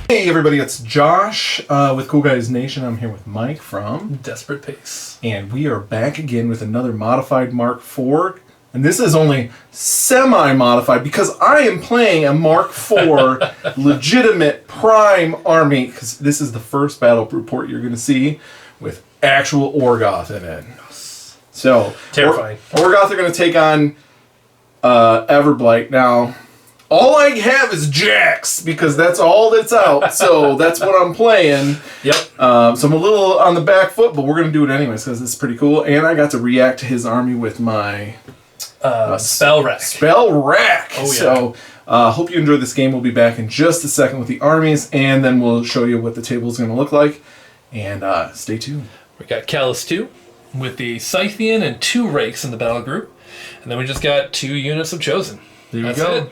Hey everybody, it's Josh with Cool Guys Nation. I'm here with Mike from Desperate Pace. And we are back again with another modified Mark IV. And this is only semi-modified because I am playing a Mark IV legitimate prime army, because this is the first battle report you're going to see with actual Orgoth in it. So, terrifying. Orgoth are going to take on Everblight. Now, all I have is Jax, because that's all that's out, so that's what I'm playing. Yep. So I'm a little on the back foot, but we're going to do it anyways, because it's pretty cool. And I got to react to his army with my... Spell Rack. Spell Rack! Oh, yeah. So, hope you enjoyed this game. We'll be back in just a second with the armies, and then we'll show you what the table is going to look like. And stay tuned. We got Callus 2 with the Scythian and 2 Rakes in the battle group. And then we just got 2 units of Chosen. There you That's go. it.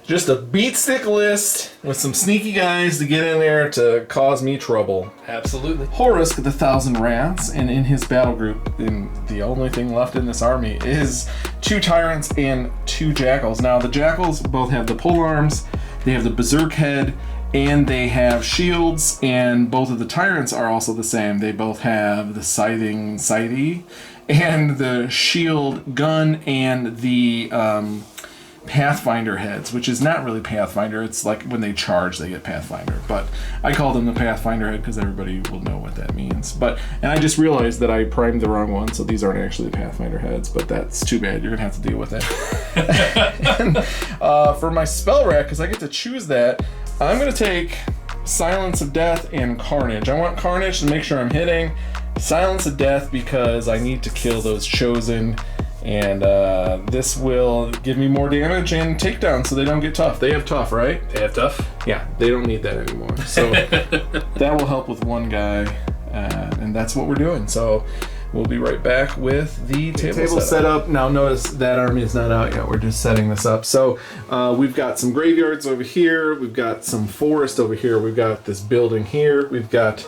Just a beat stick list with some sneaky guys to get in there to cause me trouble. Absolutely. Horus with 1,000 rats, and in his battle group, the only thing left in this army is 2 tyrants and 2 jackals. Now the jackals both have the pole arms, they have the berserk head, and they have shields, and both of the tyrants are also the same. They both have the scything scythe, and the shield gun, and the Pathfinder heads, which is not really Pathfinder. It's like when they charge, they get Pathfinder. But I call them the Pathfinder head because everybody will know what that means. And I just realized that I primed the wrong one, so these aren't actually the Pathfinder heads, but that's too bad. You're going to have to deal with it. And, for my spell rack, because I get to choose that, I'm going to take Silence of Death and Carnage. I want Carnage to make sure I'm hitting. Silence of Death because I need to kill those Chosen. And this will give me more damage and takedown so they don't get tough. They have tough, right? They have tough? Yeah, they don't need that anymore. So that will help with one guy. And that's what we're doing. So we'll be right back with the table setup. Now notice that army is not out yet. We're just setting this up. So we've got some graveyards over here. We've got some forest over here. We've got this building here. We've got,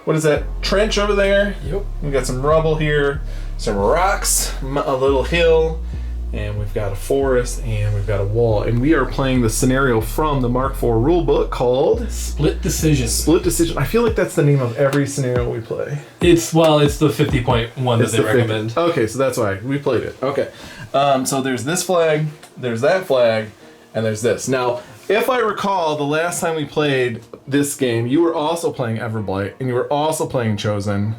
what is that, trench over there? Yep. We've got some rubble here. Some rocks, a little hill, and we've got a forest, and we've got a wall. And we are playing the scenario from the Mark IV rulebook called Split Decision. Split Decision. I feel like that's the name of every scenario we play. It's the 50.1 that they recommend. 50. Okay, so that's why we played it. Okay. So there's this flag, there's that flag, and there's this. Now, if I recall, the last time we played this game, you were also playing Everblight, and you were also playing Chosen.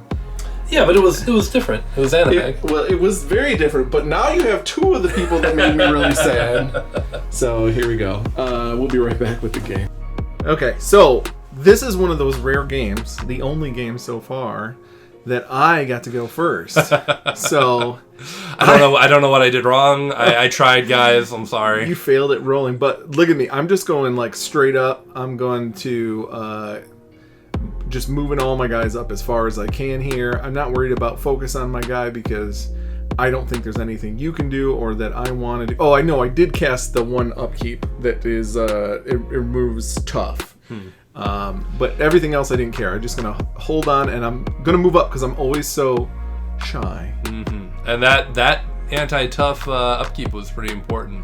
Yeah, but it was different. It was anime. It was very different, but now you have 2 of the people that made me really sad. So here we go. We'll be right back with the game. Okay, so this is one of those rare games, the only game so far, that I got to go first. So I don't know what I did wrong. I tried, guys. I'm sorry. You failed at rolling, but look at me. I'm just going like straight up. I'm going to just moving all my guys up as far as I can here. I'm not worried about focus on my guy because I don't think there's anything you can do or that I want to do. Oh, I know. I did cast the one upkeep that is, it removes tough. But everything else I didn't care. I'm just going to hold on and I'm going to move up because I'm always so shy. Mm-hmm. And that anti-tough upkeep was pretty important.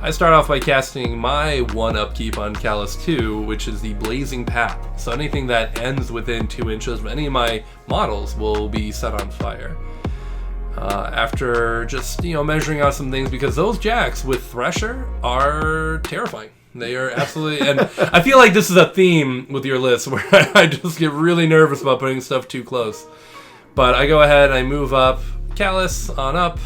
I start off by casting my 1 upkeep on Callus 2, which is the Blazing Path. So anything that ends within 2 inches of any of my models will be set on fire. After just, measuring out some things, because those jacks with Thresher are terrifying. They are absolutely, and I feel like this is a theme with your list where I just get really nervous about putting stuff too close. But I go ahead and I move up Callus on up.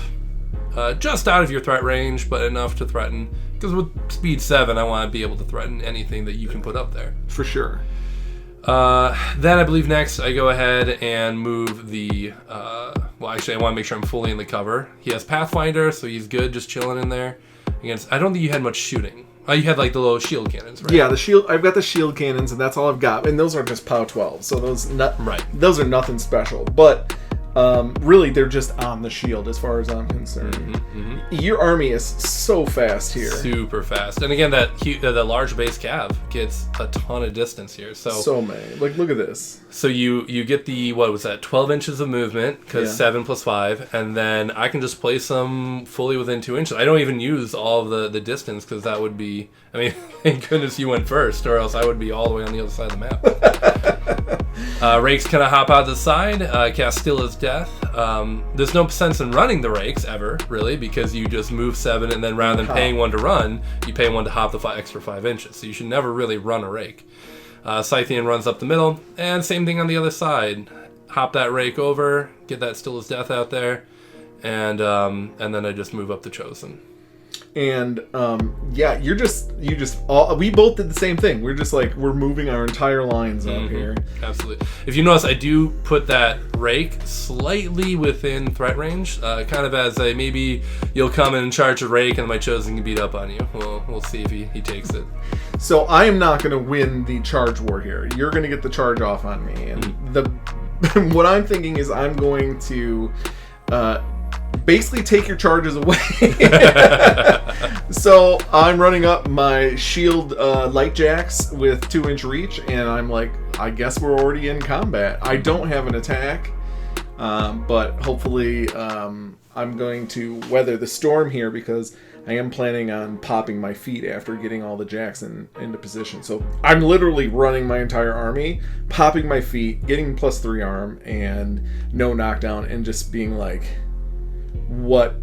Just out of your threat range, but enough to threaten. Because with speed 7, I want to be able to threaten anything that you can put up there. For sure. Then I believe next I go ahead and move the... well, actually, I want to make sure I'm fully in the cover. He has Pathfinder, so he's good, just chilling in there. I don't think you had much shooting. Oh, you had like the little shield cannons, right? Yeah, the shield. I've got the shield cannons, and that's all I've got. And those are just POW 12, so those are nothing special. But Really, they're just on the shield as far as I'm concerned. Your army is so fast here. Super fast. And again, that large base cav gets a ton of distance here. So many. Like, look at this. So you get the, what was that, 12 inches of movement, because 7 + 5, and then I can just place them fully within 2 inches. I don't even use all of the distance, because that would be, I mean, thank goodness you went first, or else I would be all the way on the other side of the map. Rakes kind of hop out the side, cast Still as Death. There's no sense in running the rakes, ever, really, because you just move 7, and then rather than paying 1 to run, you pay 1 to hop the extra 5 inches. So you should never really run a rake. Scythian runs up the middle, and same thing on the other side. Hop that rake over, get that Still as Death out there, and then I just move up the Chosen. And we both did the same thing. We're moving our entire lines up here. Absolutely. If you notice, I do put that rake slightly within threat range, kind of as a, maybe you'll come and charge a rake and my Chosen can beat up on you. We'll see if he takes it. So I am not going to win the charge war here. You're going to get the charge off on me. And what I'm thinking is I'm going to basically take your charges away. So I'm running up my shield light jacks with 2-inch reach, and I'm like, I guess we're already in combat. I don't have an attack, but hopefully I'm going to weather the storm here, because I am planning on popping my feet after getting all the jacks into position. So I'm literally running my entire army, popping my feet, getting +3 arm, and no knockdown, and just being like, what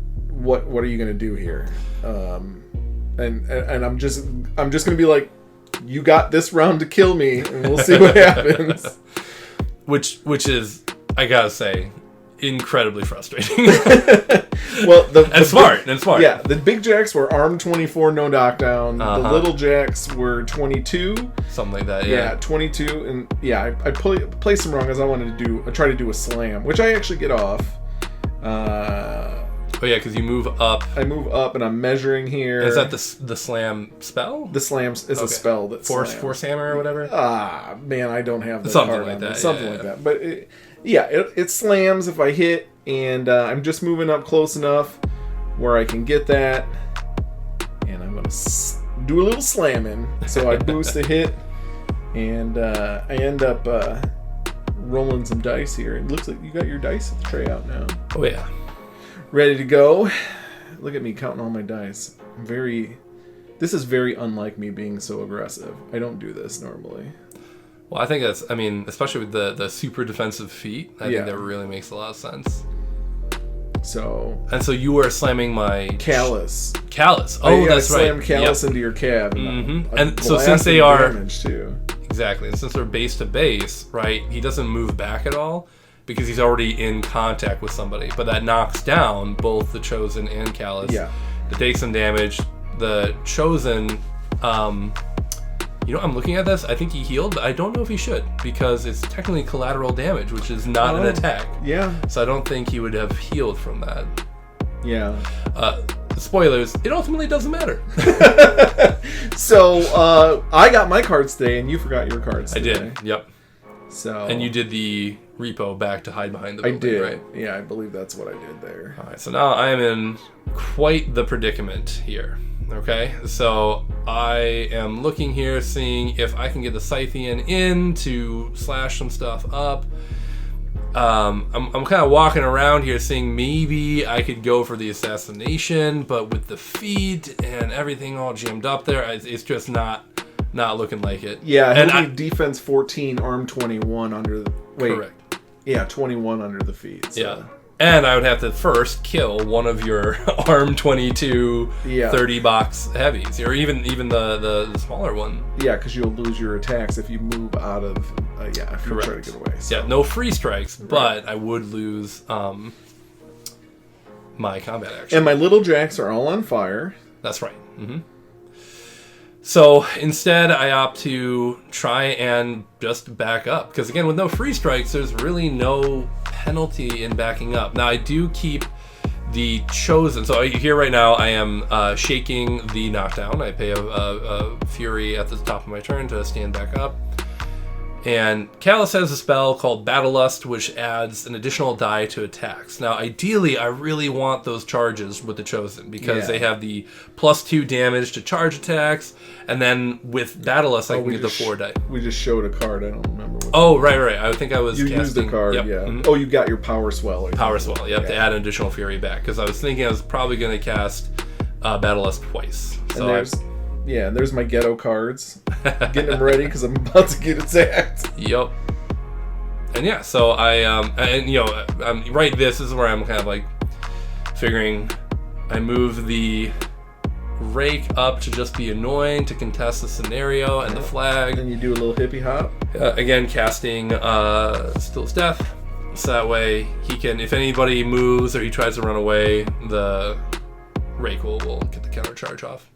are you gonna do here? And I'm just gonna be like, you got this round to kill me, and we'll see what happens. Which is, I gotta say, incredibly frustrating. Well, and smart. Yeah, the big jacks were armed 24, no knockdown. The little jacks were 22, something like that. Yeah, 22, and I placed them wrong, because I try to do a slam, which I actually get off. Because you move up. I move up, and I'm measuring here. Is that the slam spell? The slam is a spell that Force hammer or whatever. Man, I don't have that. Something like that. Something like that. But it slams if I hit, and I'm just moving up close enough where I can get that, and I'm gonna do a little slamming. So I boost a hit, and I end up rolling some dice here. It looks like you got your dice tray out now. Oh yeah. Ready to go. Look at me counting all my dice. This is very unlike me being so aggressive. I don't do this normally. Well, I think especially with the super defensive feat, I think that really makes a lot of sense. So you were slamming my Callus. Oh, that's right. Slam Callus into your cab. And so since they are damage too. Exactly, and since they're base to base, right, he doesn't move back at all, because he's already in contact with somebody. But that knocks down both the Chosen and Callus. Yeah. To take some damage. The Chosen, I'm looking at this. I think he healed, but I don't know if he should, because it's technically collateral damage, which is not an attack. Yeah. So I don't think he would have healed from that. Yeah. Spoilers, it ultimately doesn't matter. So I got my cards today, and you forgot your cards today. I did, yep. So. And you did the repo back to hide behind the building, I did. Right? Yeah, I believe that's what I did there. All right, so now I am in quite the predicament here. Okay, so I am looking here, seeing if I can get the Scythian in to slash some stuff up. I'm kind of walking around here, seeing maybe I could go for the assassination, but with the feet and everything all jammed up there, it's just not looking like it. Yeah, and defense 14, arm 21 under the... Wait. Correct. Yeah, 21 under the feet. So. Yeah. And I would have to first kill one of your arm 22 30 box heavies, or even the smaller one. Yeah, because you'll lose your attacks if you move out of... if you try to get away. So. Yeah, no free strikes, but I would lose my combat action. And my little jacks are all on fire. That's right. Mm-hmm. So instead, I opt to try and just back up. Because again, with no free strikes, there's really no penalty in backing up. Now, I do keep the Chosen. So here right now, I am shaking the knockdown. I pay a Fury at the top of my turn to stand back up. And Callus has a spell called Battle Lust, which adds an additional die to attacks. Now, ideally, I really want those charges with the Chosen, because they have the +2 damage to charge attacks, and then with Battle Lust, I can get the 4 die. We just showed a card, I don't remember what. Oh, right. I think I was You casting... used the card, yep. yeah. Mm-hmm. Oh, you got your Power Swell. Power Swell, yep, to add an additional Fury back, because I was thinking I was probably going to cast Battle Lust twice. So and there's my ghetto cards. Getting them ready because I'm about to get attacked. Yep. And so this is where I'm kind of like figuring I move the rake up to just be annoying to contest the scenario and the flag. And you do a little hippie hop. Again, casting Still's Death. So that way he can, if anybody moves or he tries to run away, the rake will get the counter charge off.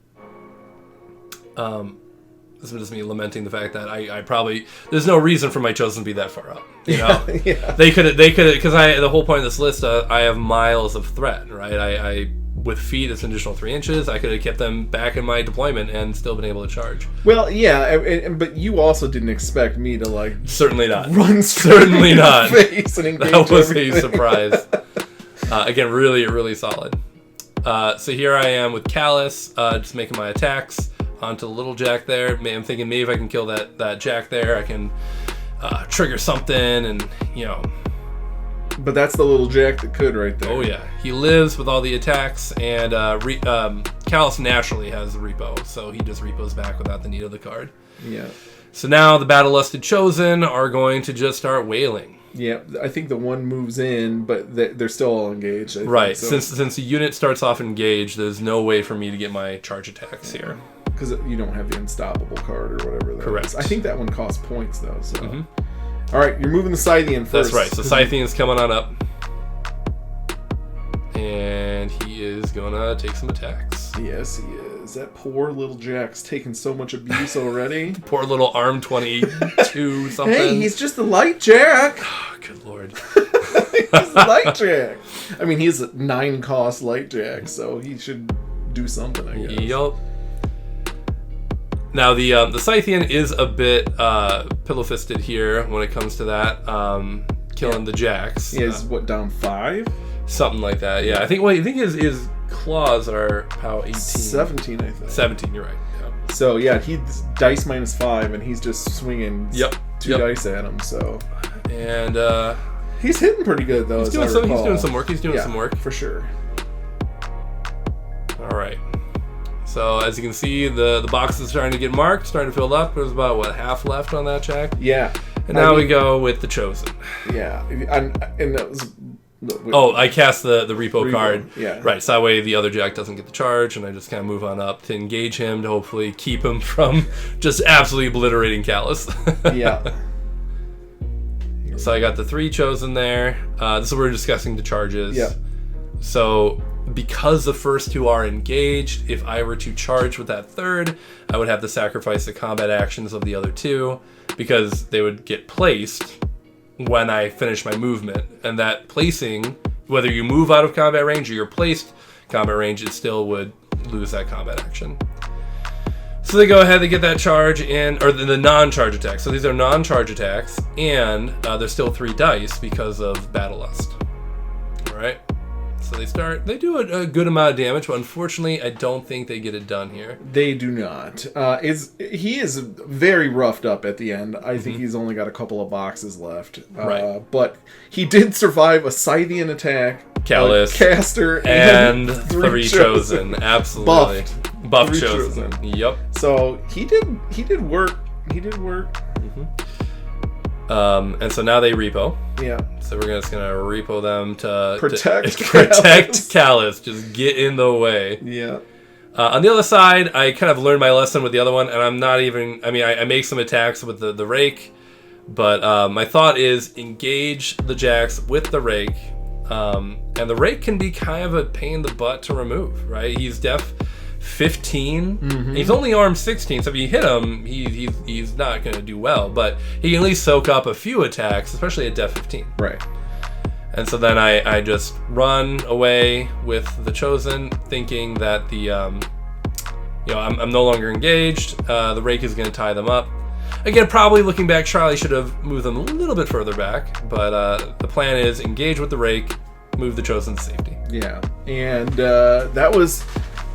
This is just me lamenting the fact that I probably, there's no reason for my Chosen to be that far up. You know, they could because the whole point of this list, I have miles of threat, right? I with feet, it's an additional 3 inches. I could have kept them back in my deployment and still been able to charge. Well, but you also didn't expect me to certainly not run certainly not. Face and engage that was everything. A surprise. Again, really solid. So here I am with Callus, just making my attacks onto the little jack there. I'm thinking maybe if I can kill that jack there, I can trigger something, and But that's the little jack that could right there. Oh yeah, he lives with all the attacks, and Callus naturally has the repo, so he just repos back without the need of the card. Yeah. So now the Battle Lusted Chosen are going to just start wailing. Yeah, I think the one moves in, but they're still all engaged. Right. So. Since the unit starts off engaged, there's no way for me to get my charge attacks here. Because you don't have the Unstoppable card or whatever that Correct. is. I think that one costs points, though. So. Mm-hmm. All right, you're moving the Scythian first. That's right. So Scythian's coming on up. And he is going to take some attacks. Yes, he is. That poor little Jack's taking so much abuse already. Poor little arm 22 something. Hey, he's just a light Jack. Oh, good lord. He's a light Jack. I mean, he's a 9-cost light Jack, so he should do something, I guess. Yup. Now, the Scythian is a bit pillow-fisted here when it comes to that, killing the Jacks. He is, down 5? Something like that, yeah. I think his claws are how 18? 17, I think. 17, you're right. Yeah. So, yeah, he's dice -5, and he's just swinging 2 dice at him, so. And, he's hitting pretty good, though, he's doing some work. He's doing some work. For sure. All right. So, as you can see, the box is starting to get marked, starting to fill up. There's about, half left on that check? Yeah. And now we go with the Chosen. Yeah. And that was... I cast the repo card. Yeah. Right, so that way the other Jack doesn't get the charge, and I just kind of move on up to engage him to hopefully keep him from just absolutely obliterating Callus. Yeah. So I got the 3 Chosen there. This is where we're discussing the charges. Yeah. So because the first 2 are engaged, if I were to charge with that third, I would have to sacrifice the combat actions of the other 2, because they would get placed when I finish my movement. And that placing, whether you move out of combat range or you're placed combat range, it still would lose that combat action. So they go ahead, they get that charge in, or the non-charge attacks. So these are non-charge attacks, and there's still 3 dice because of Battle Lust. Alright. So they do a good amount of damage, but unfortunately, I don't think they get it done here. They do not. He is very roughed up at the end. I think he's only got a couple of boxes left. Right. But he did survive a Scythian attack, Callus, caster, and 3 Chosen. Absolutely. Buff 3 chosen. Yep. So he did work. He did work. And so now they repo. Yeah. So we're just gonna repo them to protect Callus. Just get in the way. Yeah. On the other side, I kind of learned my lesson with the other one, and I'm not even. I mean, I make some attacks with the rake, but my thought is engage the Jacks with the rake, and the rake can be kind of a pain in the butt to remove. Right? He's def 15. He's only armed 16, so if you hit him, he's not going to do well, but he can at least soak up a few attacks, especially at def 15. Right. And so then I just run away with the Chosen, thinking that the I'm no longer engaged. The rake is going to tie them up. Again, probably looking back, Charlie should have moved them a little bit further back. But the plan is engage with the rake, move the chosen to safety. Yeah, and that was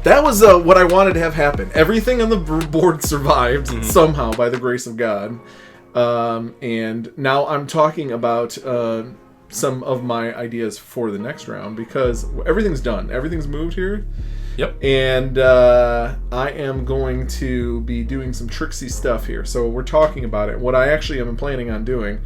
what I wanted to have happen. Everything on the board survived somehow by the grace of God. And now I'm talking about some of my ideas for the next round because everything's done. Everything's moved here. Yep. And I am going to be doing some tricksy stuff here. So we're talking about it. What I actually am planning on doing,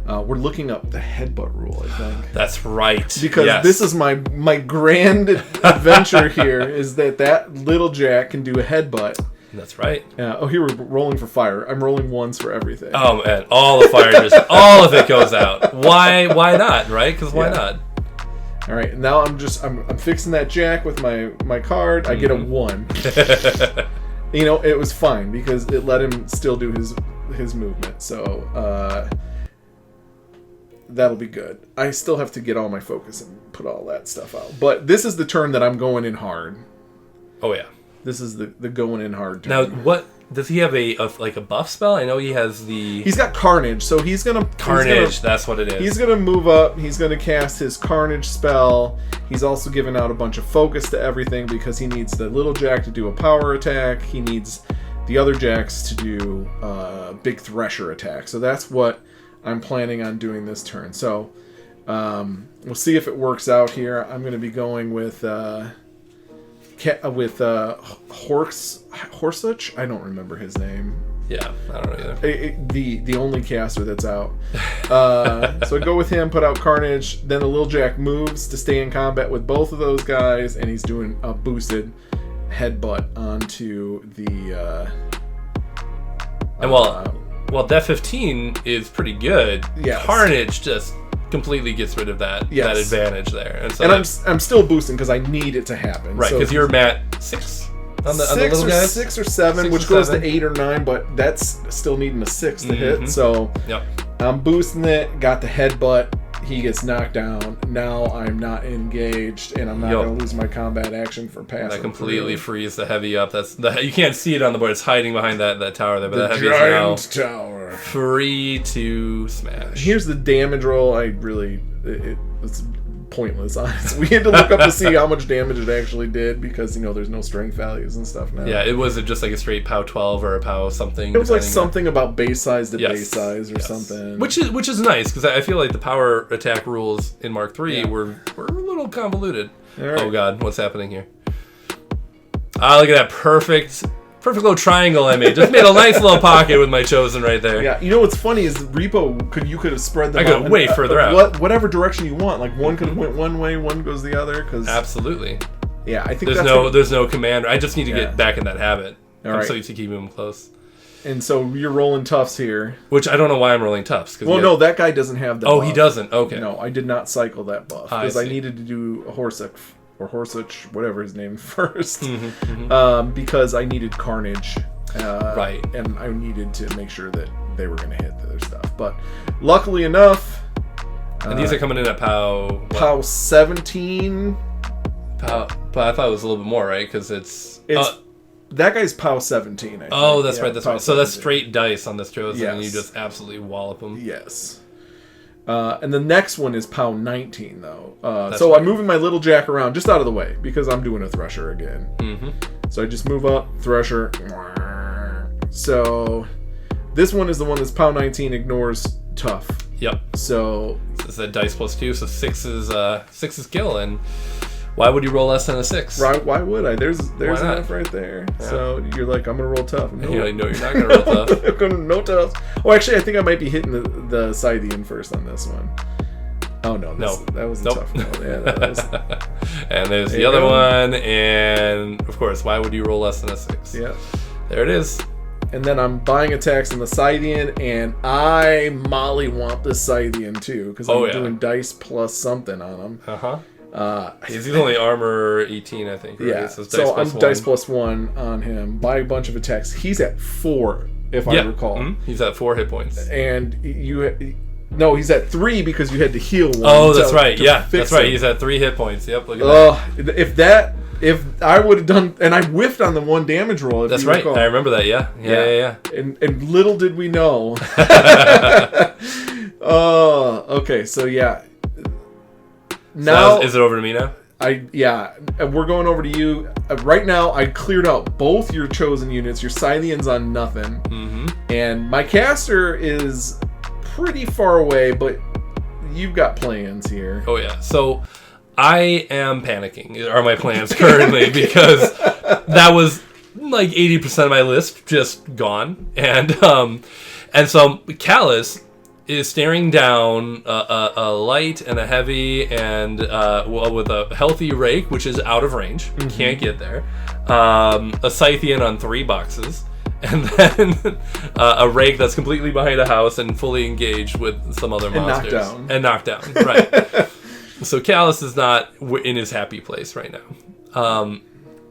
we're looking up the headbutt rule, I think. That's right. Because this is my grand adventure here is that little jack can do a headbutt. That's right. Here we're rolling for fire. I'm rolling ones for everything. Oh, man. All the fire, all of it goes out. Why not, right? Because why not? All right, now I'm fixing that jack with my card. I get a 1. It was fine because it let him still do his movement. So that'll be good. I still have to get all my focus and put all that stuff out. But this is the turn that I'm going in hard. Oh yeah. This is the going in hard turn. Now, what does he have a buff spell? I know he has the. He's got Carnage, so he's gonna. Carnage, that's what it is. He's gonna move up. He's gonna cast his Carnage spell. He's also giving out a bunch of focus to everything because he needs the little jack to do a power attack. He needs the other jacks to do big Thresher attack. So that's what I'm planning on doing this turn. So we'll see if it works out here. I'm gonna be going with. Horsuch? I don't remember his name. Yeah, I don't know either. The only caster that's out. So I go with him, put out Carnage. Then the Little Jack moves to stay in combat with both of those guys, and he's doing a boosted headbutt onto the. And while Def 15 is pretty good, yes. Carnage just completely gets rid of that advantage there. And, so I'm still boosting because I need it to happen. Right, because you're at 6 on the little guys? 6 or 7, which goes to 8 or 9, but that's still needing a 6 to hit. So I'm boosting it, got the headbutt, he gets knocked down. Now I'm not engaged, and I'm not going to lose my combat action for passing. That completely frees the heavy up. You can't see it on the board. It's hiding behind that tower there, but the that heavy giant is now tower. Free to smash. Here's the damage roll. It's pointless, honestly. We had to look up to see how much damage it actually did because, there's no strength values and stuff now. Yeah, it wasn't just like a straight POW 12 or a POW something. It was like something about base size to base size or something. Which is nice because I feel like the power attack rules in Mark III were a little convoluted. Right. Oh god, what's happening here? Look at that perfect little triangle I made. Just made a nice little pocket with my chosen right there. Yeah, what's funny is Repo you could have spread them out. I go way further out. Whatever direction you want. Like one could have went one way, one goes the other. Absolutely. Yeah, I think there's no commander. I just need to get back in that habit. I'm so used to keeping them close. And so you're rolling toughs here. Which I don't know why I'm rolling toughs. No, that guy doesn't have that buff. He doesn't? Okay. No, I did not cycle that buff. Because I needed to do a Horsuch, whatever his name first. Because I needed Carnage. Right. And I needed to make sure that they were going to hit their stuff. But luckily enough... And these are coming in at POW... POW 17. POW... I thought it was a little bit more, right? Because it's that guy's POW 17, I think. Oh, that's right. That's right. So that's straight dice on this chosen, and you just absolutely wallop them. Yes. And the next one is POW 19, though. So I'm moving my little jack around just out of the way because I'm doing a Thresher again. So I just move up, Thresher. So this one is the one that's POW 19 ignores tough. Yep. So it's a dice plus 2, so 6 is kill, and why would you roll less than a 6? Right? Why would I? There's enough right there. Yeah. So you're like, I'm gonna roll tough. No, you're not gonna roll tough. I'm gonna no tough. Oh, actually, I think I might be hitting the Scythian first on this one. Oh no, that was a tough one. Yeah, that was... And there's the other one, and of course, why would you roll less than a 6? Yeah, there it is. And then I'm buying attacks on the Scythian, and I mollywomp the Scythian too because I'm doing dice plus something on him. He's only armor 18, I think. Right? Yeah, so I'm dice plus 1 on him. Buy a bunch of attacks. He's at 4, if I recall. He's at 4 hit points. And No, he's at 3 because you had to heal one. Oh, that's right. Yeah, fix that's right. him. He's at 3 hit points. Yep. Look at that. If I would have done, and I whiffed on the 1 damage roll. If that's you right. recall. I remember that. Yeah. And little did we know. Okay. So yeah. Now is it over to me now? We're going over to you. Right now, I cleared out both your chosen units. Your Scythian's on nothing. Mm-hmm. And my caster is pretty far away, but you've got plans here. Oh, yeah. So I am panicking, are my plans currently, because that was like 80% of my list just gone. And so Callus is staring down a light and a heavy and with a healthy rake, which is out of range. Mm-hmm. Can't get there. A Scythian on 3 boxes. And then a rake that's completely behind a house and fully engaged with some other monsters. And knocked down. Right. So Callus is not in his happy place right now.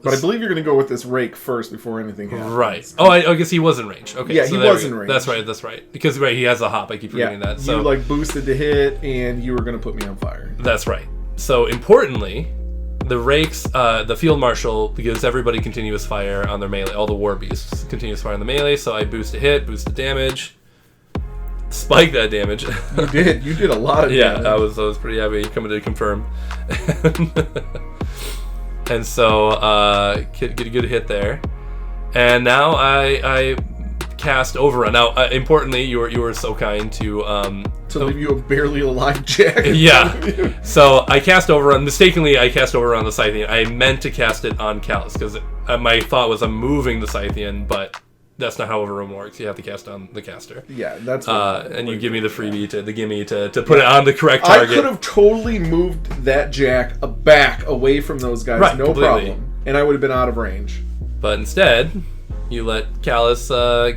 But I believe you're going to go with this rake first before anything happens. Right. Oh, I guess he was in range. Okay. Yeah, so he was in range. That's right. Because he has a hop. I keep forgetting that. So you boosted to hit, and you were going to put me on fire. That's right. So importantly, the rakes, the field marshal, because everybody continuous fire on their melee, all the war beasts continuous fire on the melee. So I boost a hit, boost the damage, spike that damage. You did. You did a lot of damage. Yeah, I was pretty happy coming to confirm. And so get a good hit there. And now I cast Overrun. Now, importantly, you were so kind to leave you a barely alive Jack. Yeah. So I cast Overrun. Mistakenly, I cast Overrun on the Scythian. I meant to cast it on Callus because my thought was I'm moving the Scythian, but that's not how Overrun works. You have to cast on the caster. Yeah, that's and you give me the freebie to put it on the correct target. I could have totally moved that Jack back away from those guys, no problem, and I would have been out of range. But instead, you let Callus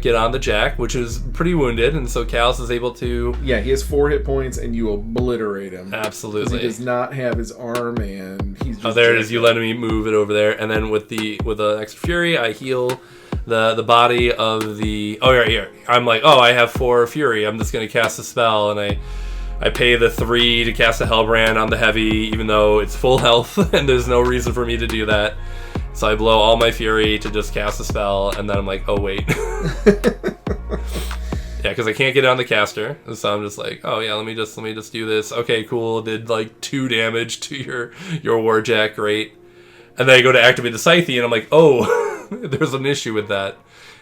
get on the Jack, which is pretty wounded, and so Callus is able to... Yeah, he has 4 hit points, and you obliterate him. Absolutely. He does not have his arm, and he's just... Oh, there it is. You let me move it over there, and then with the extra fury, I heal the body of the... Oh, right here. I'm like, I have 4 fury. I'm just going to cast a spell, and I pay the 3 to cast a Hellbrand on the heavy, even though it's full health, and there's no reason for me to do that. So I blow all my fury to just cast a spell, and then I'm like, oh, wait. Yeah, because I can't get it on the caster. So I'm just like, oh, yeah, let me just do this. Okay, cool. Did 2 damage to your Warjack. Great. And then I go to activate the Scythian, and I'm like, oh, there's an issue with that.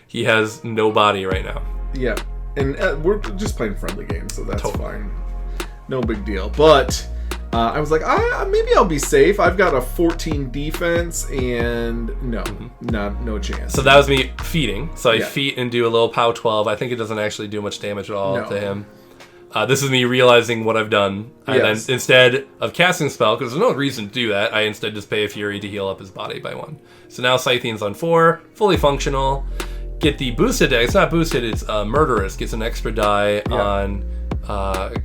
He has no body right now. Yeah, and we're just playing friendly games, so that's fine. No big deal. But... I was like, maybe I'll be safe. I've got a 14 defense, and no chance. So that was me feeding. So I feed and do a little POW 12. I think it doesn't actually do much damage at all to him. This is me realizing what I've done. And then instead of casting spell, because there's no reason to do that, I instead just pay a fury to heal up his body by 1. So now Scythian's on 4, fully functional. Get the boosted die. It's not boosted, it's Murderous. Gets an extra die on...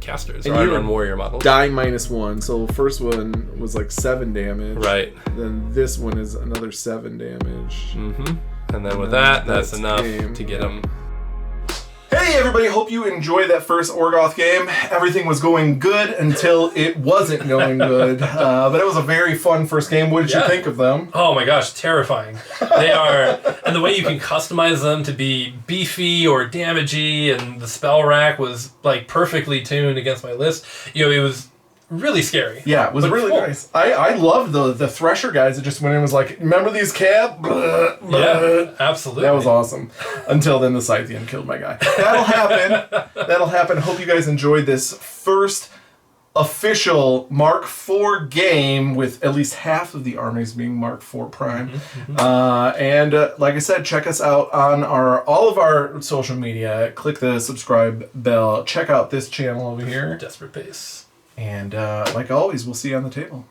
casters or on warrior models. Die -1. So the first one was 7 damage. Right. Then this one is another 7 damage. Mm-hmm. And then with that's enough to get him. Hey everybody, hope you enjoyed that first Orgoth game. Everything was going good until it wasn't going good. But it was a very fun first game. What did you think of them? Oh my gosh, terrifying. They are, and the way you can customize them to be beefy or damagey, and the spell rack was perfectly tuned against my list. It was really scary. Yeah, it was really nice. I loved the Thresher guys that just went in and was like, remember these cab? Yeah, absolutely. That was awesome. Until then the Scythian killed my guy. That'll happen. Hope you guys enjoyed this first official Mark IV game with at least half of the armies being Mark IV Prime. And like I said, check us out on all of our social media. Click the subscribe bell. Check out this channel over here. Desperate Pace. And like always, we'll see you on the table.